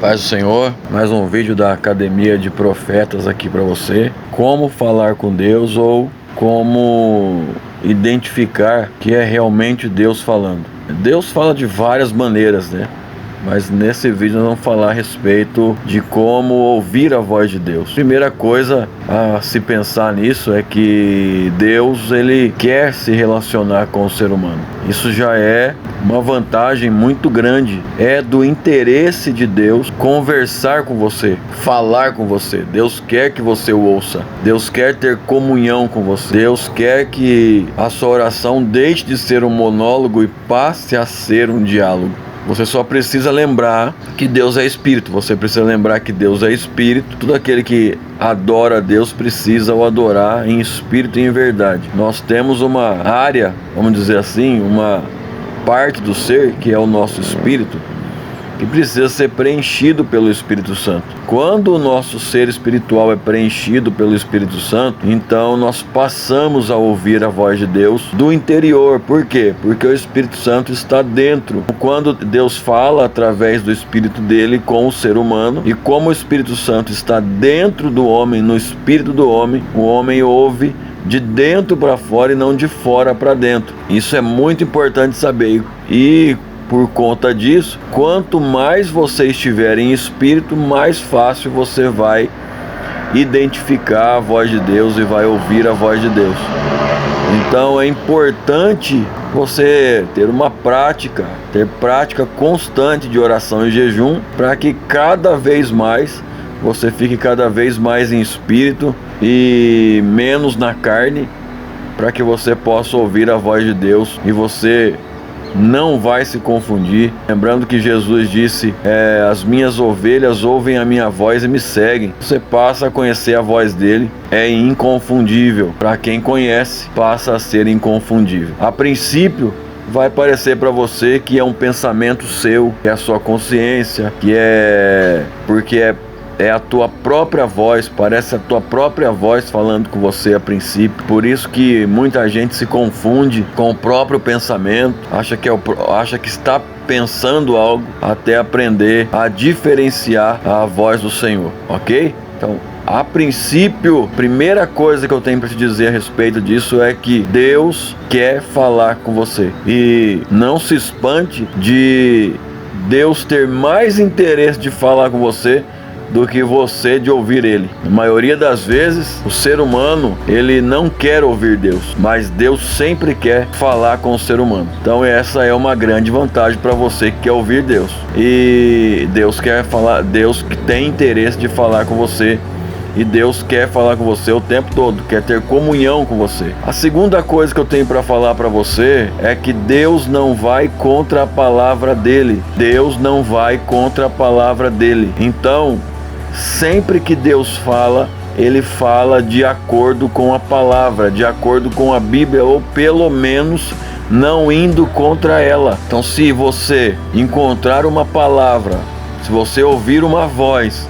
Paz do Senhor, mais um vídeo da Academia de Profetas aqui para você. Como falar com Deus ou como identificar que é realmente Deus falando. Deus fala de várias maneiras, né? Mas nesse vídeo nós vamos falar a respeito de como ouvir a voz de Deus. Primeira coisa a se pensar nisso é que Deus, ele quer se relacionar com o ser humano. Isso já é uma vantagem muito grande. É do interesse de Deus conversar com você, falar com você. Deus quer que você o ouça. Deus quer ter comunhão com você. Deus quer que a sua oração deixe de ser um monólogo e passe a ser um diálogo. Você só precisa lembrar que Deus é Espírito. Você precisa lembrar que Deus é Espírito. Todo aquele que adora a Deus precisa o adorar em espírito e em verdade. Nós temos uma área, vamos dizer assim, uma parte do ser, que é o nosso espírito, que precisa ser preenchido pelo Espírito Santo. Quando o nosso ser espiritual é preenchido pelo Espírito Santo, então nós passamos a ouvir a voz de Deus do interior. Por quê? Porque o Espírito Santo está dentro. Quando Deus fala através do Espírito dele com o ser humano, e como o Espírito Santo está dentro do homem, no espírito do homem, o homem ouve de dentro para fora e não de fora para dentro. Isso é muito importante saber. E por conta disso, quanto mais você estiver em espírito, mais fácil você vai identificar a voz de Deus e vai ouvir a voz de Deus. Então é importante você ter uma prática, ter prática constante de oração e jejum, para que cada vez mais você fique cada vez mais em espírito e menos na carne, para que você possa ouvir a voz de Deus e você não vai se confundir. Lembrando que Jesus disse, as minhas ovelhas ouvem a minha voz e me seguem. Você passa a conhecer a voz dele, é inconfundível. Para quem conhece, passa a ser inconfundível. A princípio, vai parecer para você que é um pensamento seu, que é a sua consciência, que é porque é a tua própria voz, parece a tua própria voz falando com você a princípio. Por isso que muita gente se confunde com o próprio pensamento, acha que está pensando algo, até aprender a diferenciar a voz do Senhor, ok? Então, a princípio, primeira coisa que eu tenho para te dizer a respeito disso é que Deus quer falar com você. E não se espante de Deus ter mais interesse de falar com você do que você de ouvir ele. Na maioria das vezes, o ser humano, ele não quer ouvir Deus, mas Deus sempre quer falar com o ser humano. Então essa é uma grande vantagem para você que quer ouvir Deus. E Deus quer falar, Deus que tem interesse de falar com você. E Deus quer falar com você o tempo todo, quer ter comunhão com você. A segunda coisa que eu tenho para falar para você é que Deus não vai contra a palavra dele. Deus não vai contra a palavra dele. Então, sempre que Deus fala, ele fala de acordo com a palavra, de acordo com a Bíblia, ou pelo menos não indo contra ela. Então, se você encontrar uma palavra, se você ouvir uma voz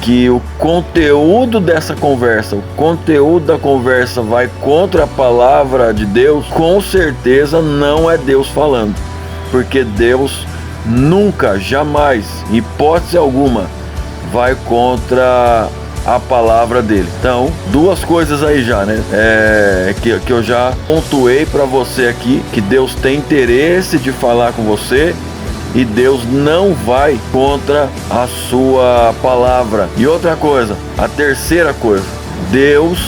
que o conteúdo dessa conversa, o conteúdo da conversa vai contra a palavra de Deus, com certeza não é Deus falando, porque Deus nunca, jamais, em hipótese alguma, vai contra a palavra dele. Então, duas coisas aí já, né? Que eu já pontuei para você aqui, que Deus tem interesse de falar com você e Deus não vai contra a sua palavra. E outra coisa, a terceira coisa, Deus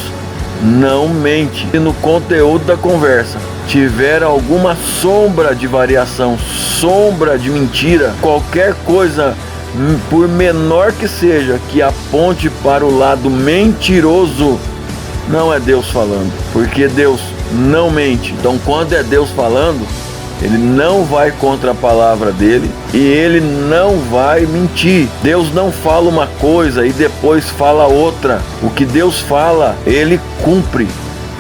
não mente. Se no conteúdo da conversa tiver alguma sombra de variação, sombra de mentira, qualquer coisa, por menor que seja, que aponte para o lado mentiroso, não é Deus falando, porque Deus não mente. Então, quando é Deus falando, ele não vai contra a palavra dele e ele não vai mentir. Deus não fala uma coisa e depois fala outra. O que Deus fala, ele cumpre,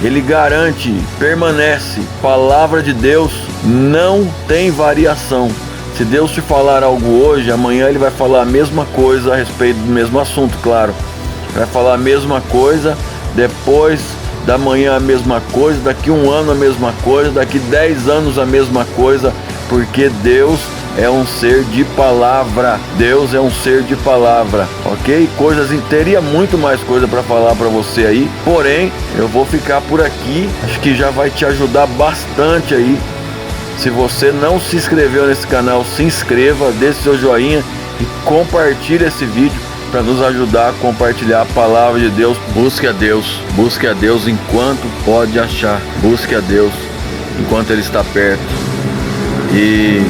ele garante, permanece. Palavra de Deus não tem variação. Se Deus te falar algo hoje, amanhã ele vai falar a mesma coisa a respeito do mesmo assunto, claro. Vai falar a mesma coisa, depois da manhã a mesma coisa, daqui 1 ano a mesma coisa, daqui 10 anos a mesma coisa, porque Deus é um ser de palavra. Deus é um ser de palavra, ok? Teria muito mais coisa para falar para você aí, porém, eu vou ficar por aqui. Acho que já vai te ajudar bastante aí. Se você não se inscreveu nesse canal, se inscreva, deixe seu joinha e compartilhe esse vídeo para nos ajudar a compartilhar a palavra de Deus. Busque a Deus enquanto pode achar. Busque a Deus enquanto Ele está perto. E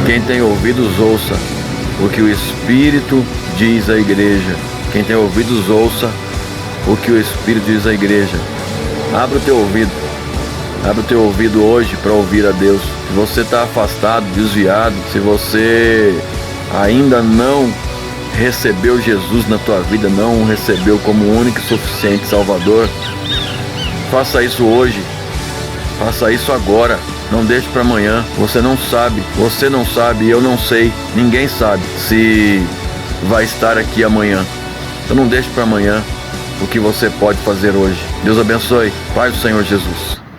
quem tem ouvidos, ouça o que o Espírito diz à igreja. Quem tem ouvidos, ouça o que o Espírito diz à igreja. Abra o teu ouvido. Abra o teu ouvido hoje para ouvir a Deus. Se você está afastado, desviado, se você ainda não recebeu Jesus na tua vida, não o recebeu como único e suficiente Salvador, faça isso hoje. Faça isso agora. Não deixe para amanhã. Você não sabe, eu não sei, ninguém sabe se vai estar aqui amanhã. Então não deixe para amanhã o que você pode fazer hoje. Deus abençoe. Paz do Senhor Jesus.